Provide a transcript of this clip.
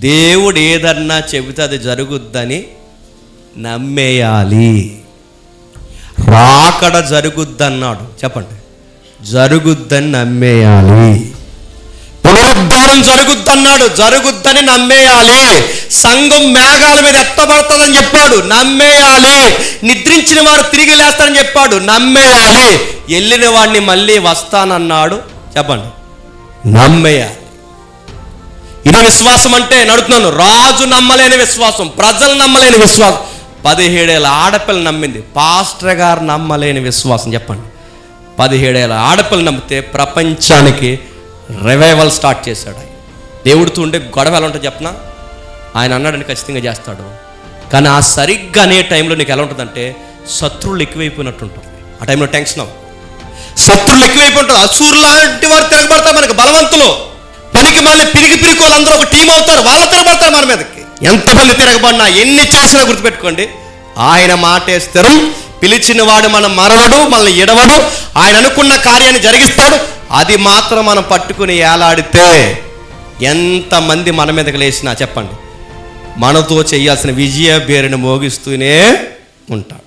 దేవుడు ఏదన్నా చెబితే అది జరుగుద్దని నమ్మేయాలి. రాకడ జరుగుద్దన్నాడు, చెప్పండి, జరుగుద్దని నమ్మేయాలి. పునరుద్ధానం జరుగుద్దన్నాడు, జరుగుద్దని నమ్మేయాలి. సంఘం మేఘాల మీద ఎత్తబడుతుందని చెప్పాడు, నమ్మేయాలి. నిద్రించిన వాడు తిరిగి లేస్తాడని చెప్పాడు, నమ్మేయాలి. వెళ్ళిన వాడిని మళ్ళీ వస్తానన్నాడు, చెప్పండి, నమ్మేయాలి. ఇది విశ్వాసం అంటే నడుతున్నాను. రాజు నమ్మలేని విశ్వాసం, ప్రజలు నమ్మలేని విశ్వాసం. 17 ఏళ్ళ ఆడపిల్ల నమ్మింది, పాస్టర్ గారు నమ్మలేని విశ్వాసం. చెప్పండి, 17 ఏళ్ళ ఆడపిల్ల నమ్మితే ప్రపంచానికి రివైవల్ స్టార్ట్ చేశాడు ఆయన. దేవుడితో ఉండే గొడవ ఎలా ఉంటుంది చెప్పనా? ఆయన అన్నాడని ఖచ్చితంగా చేస్తాడు. కానీ ఆ సరిగ్గా అనే టైంలో నీకు ఎలా ఉంటుందంటే శత్రువులు ఎక్కువైపోయినట్టు ఉంటుంది. ఆ టైంలో టెన్షన్ అవ్వ, శత్రువులు ఎక్కువైపోయి అసూరు లాంటి వారు తిరగబడతారు మనకి, బలవంతులు, పనికి మళ్ళీ పిరికి వాళ్ళందరూ ఒక టీం అవుతారు, వాళ్ళ తిరగబడతారు మన మీదకి. ఎంతమంది తిరగబడినా ఎన్ని చేసినా గుర్తుపెట్టుకోండి, ఆయన మాటే స్థిరం. పిలిచిన వాడు మనం మరవడు, మనల్ని ఎడవడు. ఆయన అనుకున్న కార్యాన్ని జరిగిస్తాడు. అది మాత్రం మనం పట్టుకుని ఏలాడితే ఎంతమంది మన మీదకి లేచినా చెప్పండి, మనతో చేయాల్సిన విజయ బేరుని మోగిస్తూనే ఉంటాడు.